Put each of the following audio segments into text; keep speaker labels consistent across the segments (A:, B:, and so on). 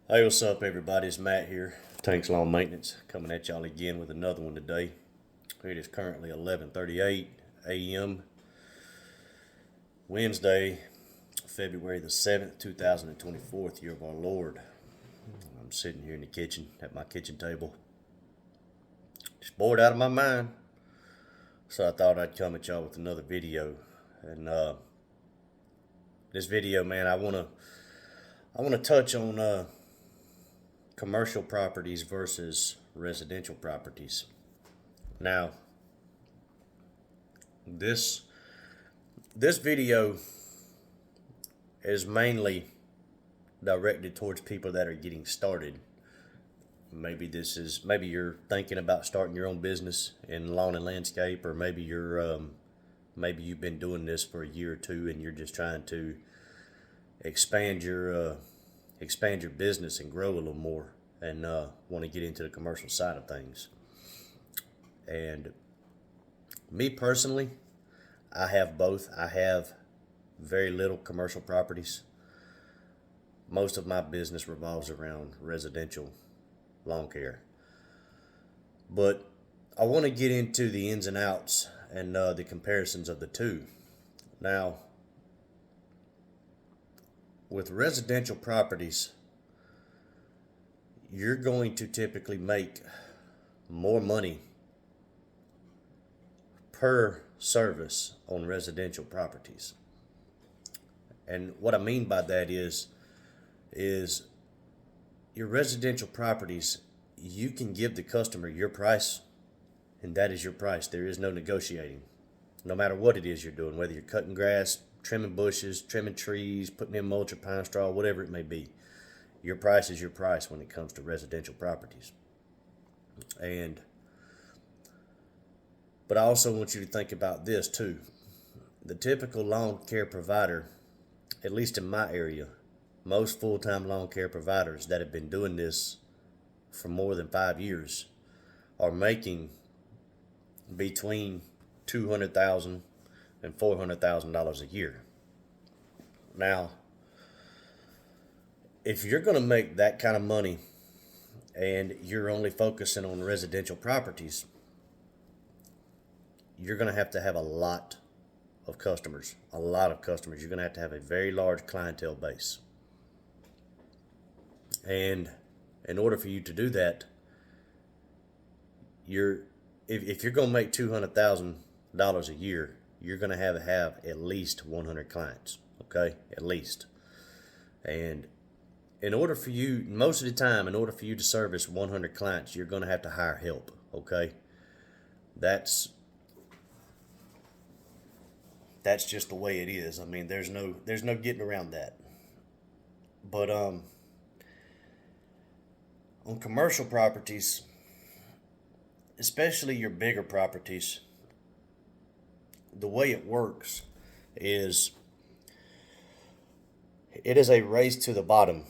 A: Hey, what's up, everybody? It's Matt here, Tanks Lawn Maintenance, coming at y'all again with another one today. It is currently 11:38 a.m. Wednesday, February the 7th, 2024, year of our Lord. I'm sitting here in the kitchen at my kitchen table, just bored out of my mind. So I thought I'd come at y'all with another video. And this video, man, I wanna touch on commercial properties versus residential properties. Now, this this video is mainly directed towards people that are getting started. Maybe you're thinking about starting your own business in lawn and landscape, or maybe you've been doing this for a year or two and you're just trying to expand your business and grow a little more, and want to get into the commercial side of things. And me personally, I have both. I have very little commercial properties. Most of my business revolves around residential lawn care. But I want to get into the ins and outs and the comparisons of the two. Now, with residential properties, you're going to typically make more money per service on residential properties. And what I mean by that is your residential properties, you can give the customer your price, and that is your price. There is no negotiating. No matter what it is you're doing, whether you're cutting grass, trimming bushes, trimming trees, putting in mulch or pine straw, whatever it may be, your price is your price when it comes to residential properties. But I also want you to think about this too. The typical lawn care provider, at least in my area, most full-time lawn care providers that have been doing this for more than 5 years are making between $200,000 and $400,000 a year. Now, if you're going to make that kind of money and you're only focusing on residential properties, you're going to have a lot of customers. A lot of customers. You're going to have a very large clientele base. And in order for you to do that, if you're going to make $200,000 a year, you're going to have at least 100 clients. Okay, at least. And most of the time, in order for you to service 100 clients, you're going to have to hire help. Okay, that's just the way it is. I mean, there's no getting around that. But on commercial properties, especially your bigger properties, the way it works is it is a race to the bottom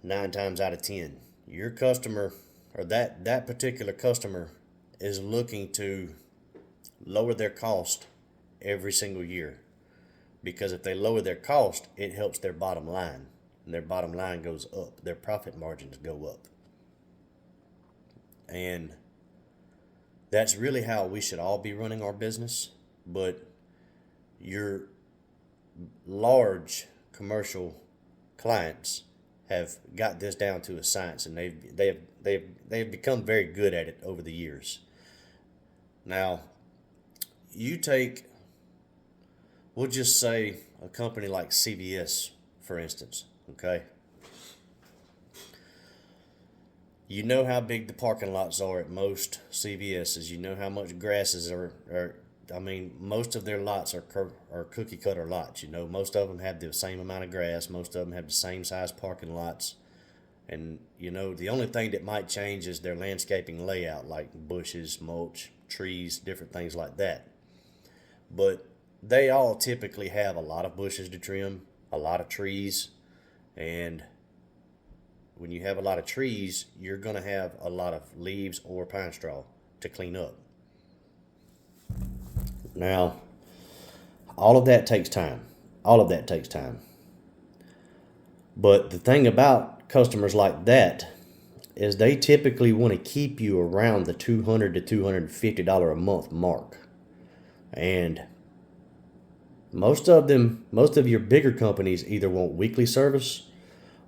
A: 9 times out of 10. Your customer, or that particular customer, is looking to lower their cost every single year, because if they lower their cost, it helps their bottom line, and their bottom line goes up, their profit margins go up. And that's really how we should all be running our business. But your large commercial clients have got this down to a science, and they've become very good at it over the years. Now, we'll just say a company like CVS, for instance, okay? You know how big the parking lots are at most CVS's. You know how much grasses most of their lots are cookie cutter lots. You know, most of them have the same amount of grass. Most of them have the same size parking lots. And, you know, the only thing that might change is their landscaping layout, like bushes, mulch, trees, different things like that. But they all typically have a lot of bushes to trim, a lot of trees, and when you have a lot of trees, you're going to have a lot of leaves or pine straw to clean up. Now, all of that takes time. But the thing about customers like that is they typically want to keep you around the $200 to $250 a month mark. And most of your bigger companies either want weekly service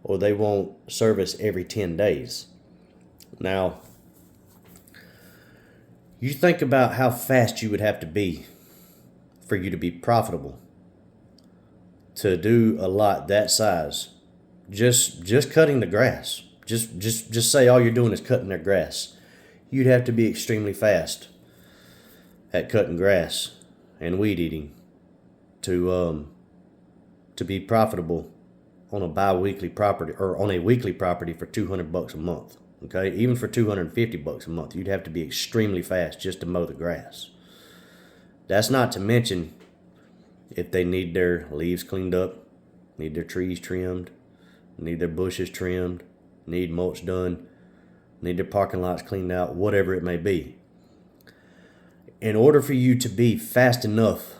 A: or they want service every 10 days. Now, you think about how fast you would have to be for you to be profitable to do a lot that size. Just cutting the grass. Just say all you're doing is cutting their grass. You'd have to be extremely fast at cutting grass and weed eating to be profitable on a bi-weekly property or on a weekly property for $200 a month. Okay, even for $250 a month, you'd have to be extremely fast just to mow the grass. That's not to mention if they need their leaves cleaned up, need their trees trimmed, need their bushes trimmed, need mulch done, need their parking lots cleaned out, whatever it may be. In order for you to be fast enough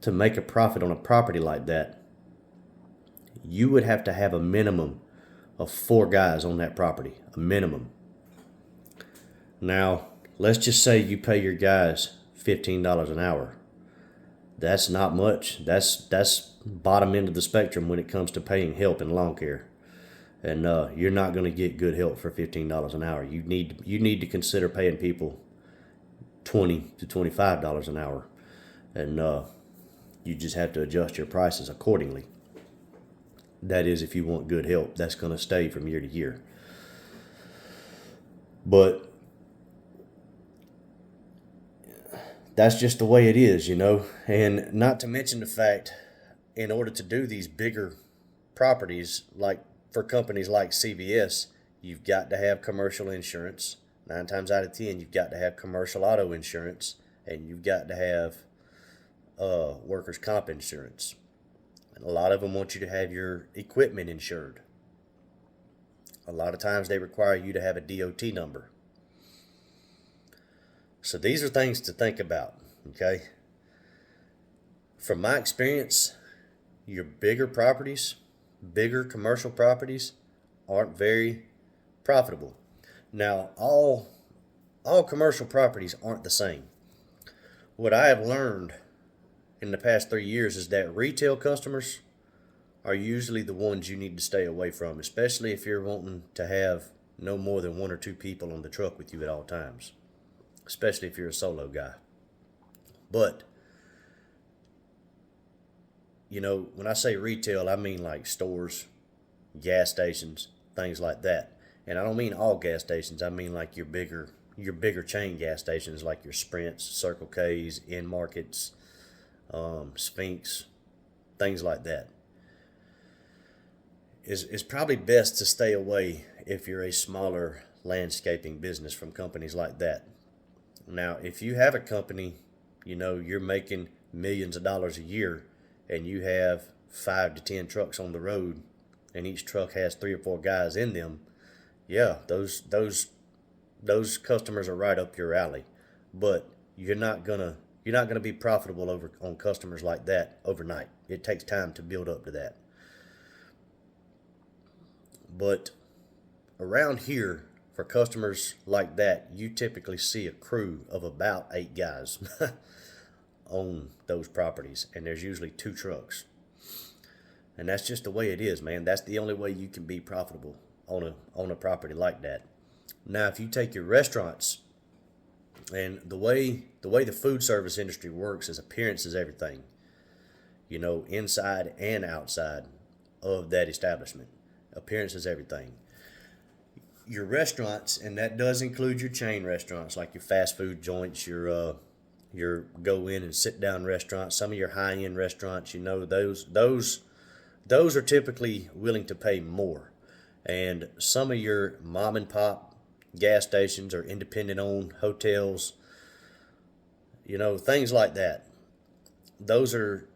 A: to make a profit on a property like that, you would have to have a minimum of 4 guys on that property, a minimum. Now, let's just say you pay your guys $15 an hour. That's not much. That's bottom end of the spectrum when it comes to paying help in lawn care. And you're not going to get good help for $15 an hour. You need to consider paying people $20 to $25 an hour, and you just have to adjust your prices accordingly. That is, if you want good help, that's going to stay from year to year. But that's just the way it is, and not to mention the fact, in order to do these bigger properties, like for companies like CVS, you've got to have commercial insurance. 9 times out of 10, you've got to have commercial auto insurance, and you've got to have workers' comp insurance. And a lot of them want you to have your equipment insured. A lot of times they require you to have a DOT number. So these are things to think about, okay? From my experience, your bigger properties, bigger commercial properties, aren't very profitable. Now, all commercial properties aren't the same. What I have learned in the past 3 years is that retail customers are usually the ones you need to stay away from, especially if you're wanting to have no more than 1 or 2 people on the truck with you at all times, especially if you're a solo guy. But, when I say retail, I mean like stores, gas stations, things like that. And I don't mean all gas stations. I mean like your bigger chain gas stations, like your Sprints, Circle K's, End Markets, Sphinx, things like that. It's probably best to stay away if you're a smaller landscaping business from companies like that. Now, if you have a company, you're making millions of dollars a year, and you have 5 to 10 trucks on the road, and each truck has 3 or 4 guys in them, yeah, those customers are right up your alley. But you're not gonna be profitable on customers like that overnight. It takes time to build up to that. But around here, for customers like that, you typically see a crew of about 8 guys on those properties, and there's usually 2 trucks. And that's just the way it is, man. That's the only way you can be profitable on a property like that. Now, if you take your restaurants, and the way the food service industry works is appearance is everything. Inside and outside of that establishment, appearance is everything. Your restaurants, and that does include your chain restaurants, like your fast food joints, your go in and sit down restaurants, some of your high end restaurants. Those are typically willing to pay more. And some of your mom and pop gas stations or independent owned hotels, things like that. Those are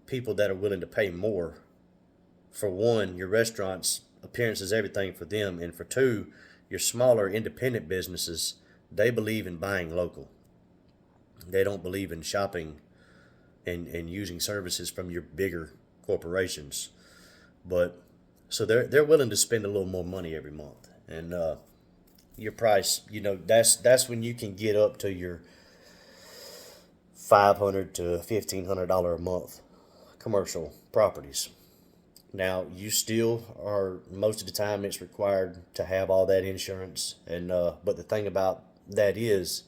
A: people that are willing to pay more. For one, your restaurants, appearance is everything for them. And for 2, your smaller independent businesses, they believe in buying local. They don't believe in shopping and using services from your bigger corporations. But So they're willing to spend a little more money every month, and your price, that's when you can get up to your $500 to $1,500 a month commercial properties. Now you still are, most of the time it's required to have all that insurance, and but the thing about that is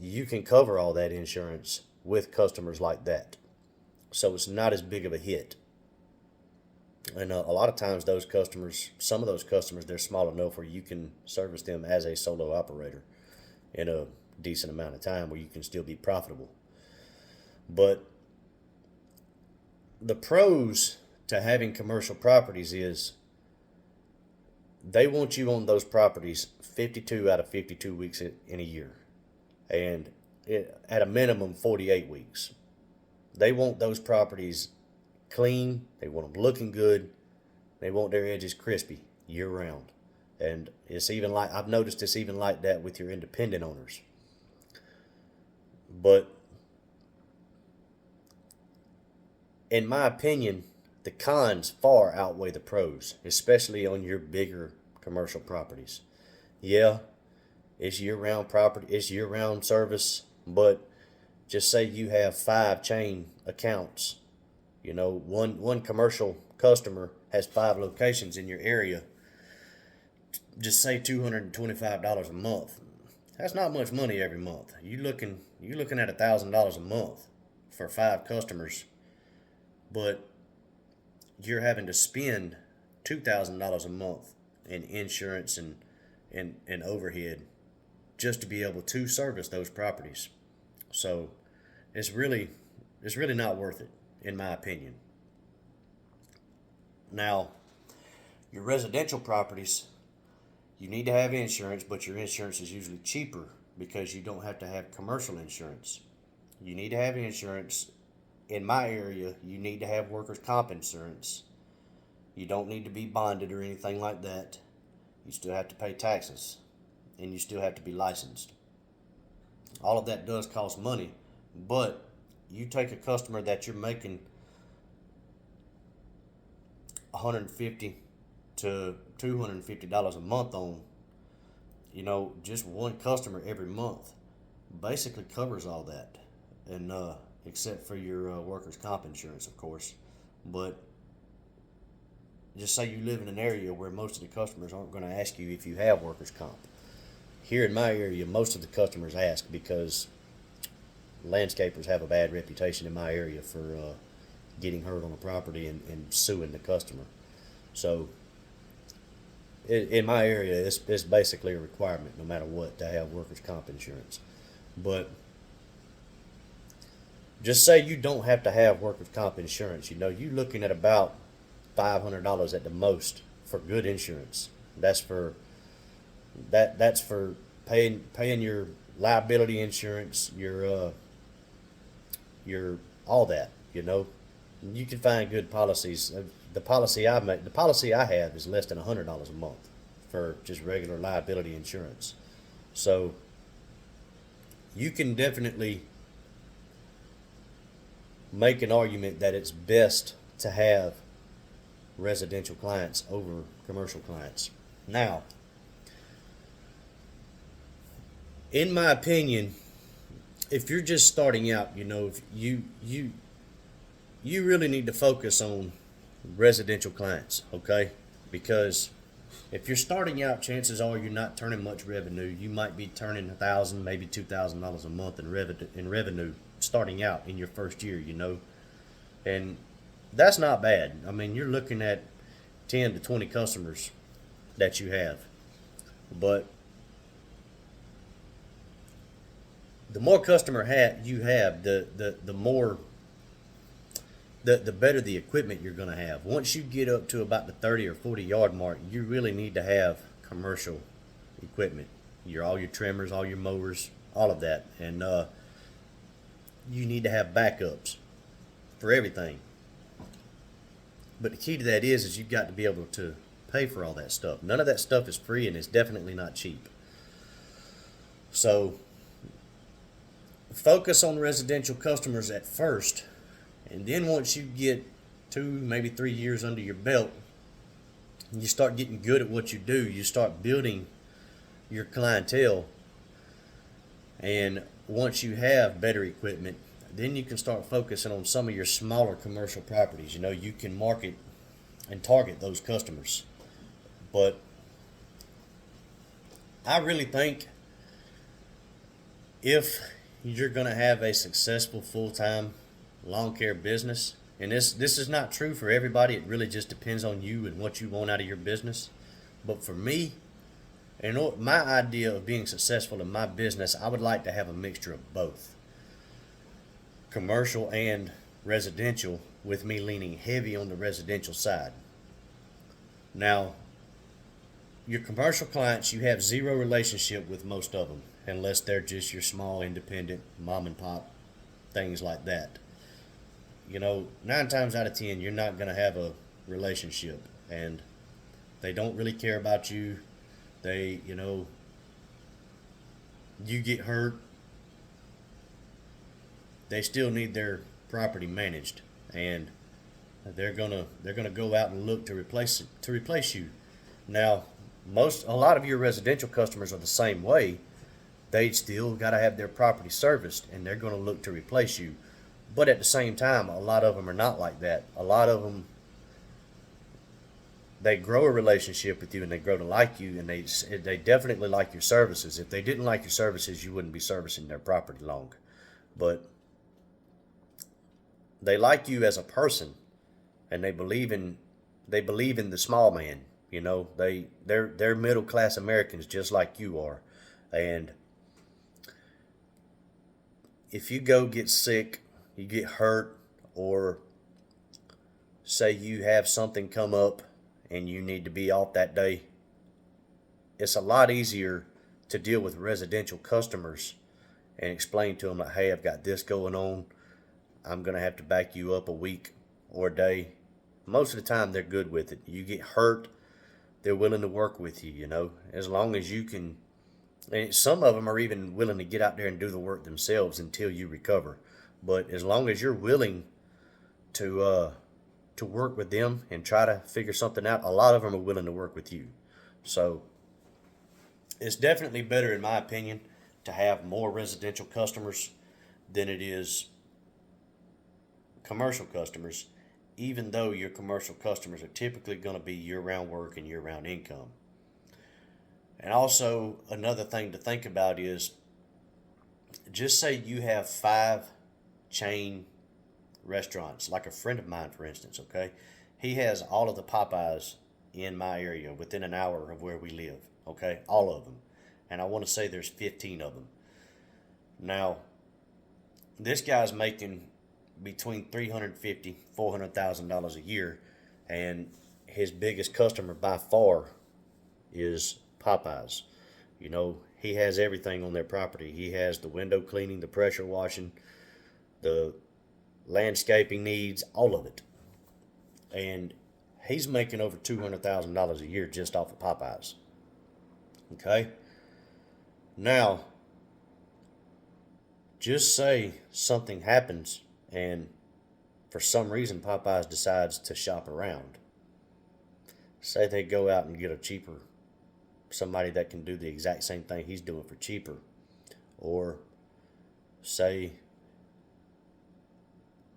A: you can cover all that insurance with customers like that, so it's not as big of a hit. And a lot of times those customers, some of those customers, they're small enough where you can service them as a solo operator in a decent amount of time where you can still be profitable. But the pros to having commercial properties is they want you on those properties 52 out of 52 weeks in a year, and at a minimum 48 weeks. They want those properties clean, they want them looking good, they want their edges crispy year round. And it's even like, I've noticed it's even like that with your independent owners. But in my opinion, the cons far outweigh the pros, especially on your bigger commercial properties. Yeah, it's year-round property, it's year-round service, but just say you have 5 chain accounts. One commercial customer has 5 locations in your area. Just say $225 a month. That's not much money every month. You're looking at $1,000 a month for 5 customers, but you're having to spend $2,000 a month in insurance and overhead just to be able to service those properties. So it's really not worth it, in my opinion. Now, your residential properties, you need to have insurance, but your insurance is usually cheaper because you don't have to have commercial insurance. You need to have insurance. In my area, you need to have workers' comp insurance. You don't need to be bonded or anything like that. You still have to pay taxes, and you still have to be licensed. All of that does cost money, but you take a customer that you're making $150 to $250 a month on, just one customer every month basically covers all that, and except for your workers' comp insurance, of course. But just say you live in an area where most of the customers aren't going to ask you if you have workers' comp. Here in my area, most of the customers ask because landscapers have a bad reputation in my area for getting hurt on a property and suing the customer. So in my area, it's basically a requirement, no matter what, to have workers' comp insurance. But just say you don't have to have workers' comp insurance. You're looking at about $500 at the most for good insurance. That's for paying your liability insurance, your all that. You can find good policies. The policy I have is less than $100 a month for just regular liability insurance. So you can definitely make an argument that it's best to have residential clients over commercial clients. Now, in my opinion, if you're just starting out, if you really need to focus on residential clients, okay? Because if you're starting out, chances are you're not turning much revenue. You might be turning $1,000, maybe $2,000 a month in revenue starting out in your first year, and that's not bad. I mean, you're looking at 10 to 20 customers that you have, but the more customer you have, the more the better the equipment you're going to have. Once you get up to about the 30 or 40 yard mark, you really need to have commercial equipment. All your trimmers, all your mowers, all of that, and you need to have backups for everything. But the key to that is you've got to be able to pay for all that stuff. None of that stuff is free, and it's definitely not cheap. So focus on residential customers at first, and then once you get 2, maybe 3 years under your belt, you start getting good at what you do, you start building your clientele, and once you have better equipment, then you can start focusing on some of your smaller commercial properties. You know, you can market and target those customers. But I really think if you're going to have a successful full-time lawn care business, and this is not true for everybody, it really just depends on you and what you want out of your business. But for me, and my idea of being successful in my business, I would like to have a mixture of both, commercial and residential, with me leaning heavy on the residential side. Now, your commercial clients, you have zero relationship with most of them, unless they're just your small independent mom and pop, things like that. You know, 9 times out of 10, you're not going to have a relationship, and they don't really care about you. They, you know, you get hurt, they still need their property managed, and they're gonna go out and look to replace you. Now, a lot of your residential customers are the same way. They still got to have their property serviced, and they're going to look to replace you. But at the same time, a lot of them are not like that. A lot of them, they grow a relationship with you, and they grow to like you, and they definitely like your services. If they didn't like your services, you wouldn't be servicing their property long. But they like you as a person, and they believe in the small man. You know, they're middle class Americans just like you are. And if you go get sick, you get hurt, or say you have something come up and you need to be off that day, it's a lot easier to deal with residential customers and explain to them, like, hey, I've got this going on. I'm going to have to back you up a week or a day. Most of the time, they're good with it. You get hurt, they're willing to work with you, you know, as long as you can. And some of them are even willing to get out there and do the work themselves until you recover. But as long as you're willing to work with them and try to figure something out, a lot of them are willing to work with you. So it's definitely better, in my opinion, to have more residential customers than it is commercial customers, even though your commercial customers are typically going to be year-round work and year-round income. And also, another thing to think about is, just say you have 5 chain restaurants, like a friend of mine, for instance, okay? He has all of the Popeyes in my area within an hour of where we live, okay? All of them. And I want to say there's 15 of them. Now, this guy's making between $350,000-$400,000 a year, and his biggest customer by far is Popeyes. You know, he has everything on their property. He has the window cleaning, the pressure washing, the landscaping needs, all of it. And he's making over $200,000 a year just off of Popeyes. Okay? Now, just say something happens and for some reason Popeyes decides to shop around. Say they go out and get a cheaper, somebody that can do the exact same thing he's doing for cheaper. Or say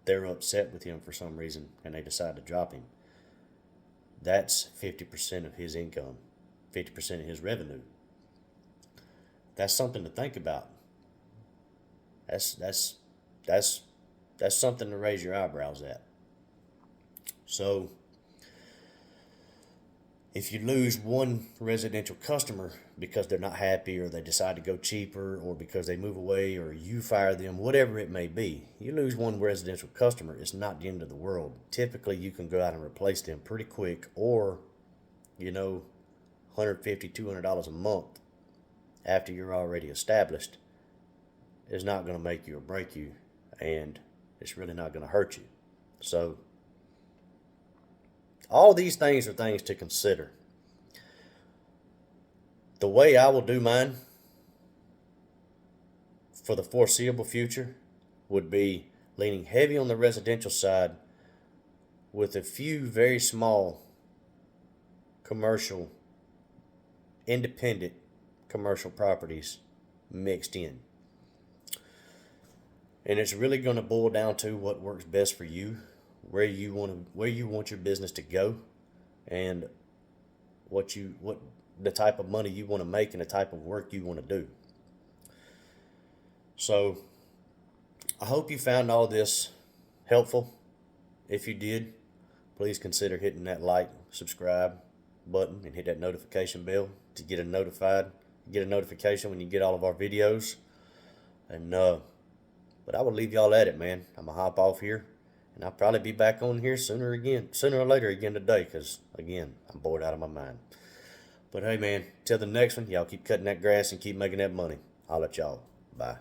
A: they're upset with him for some reason and they decide to drop him. That's 50% of his income, 50% of his revenue. That's something to think about. That's something to raise your eyebrows at. So if you lose one residential customer because they're not happy, or they decide to go cheaper, or because they move away, or you fire them, whatever it may be, you lose one residential customer, it's not the end of the world. Typically you can go out and replace them pretty quick, or $150, $200 a month after you're already established is not going to make you or break you, and it's really not going to hurt you. So all these things are things to consider. The way I will do mine for the foreseeable future would be leaning heavy on the residential side with a few very small commercial, independent commercial properties mixed in. And it's really going to boil down to what works best for you, where you want your business to go, and what the type of money you want to make and the type of work you want to do. So I hope you found all this helpful. If you did, please consider hitting that like, subscribe button and hit that notification bell to get a notification when you get all of our videos. And but I will leave y'all at it, man. I'm gonna hop off here, and I'll probably be back on here sooner or later again today, because again, I'm bored out of my mind. But hey, man, till the next one, y'all keep cutting that grass and keep making that money. I'll let y'all. Bye.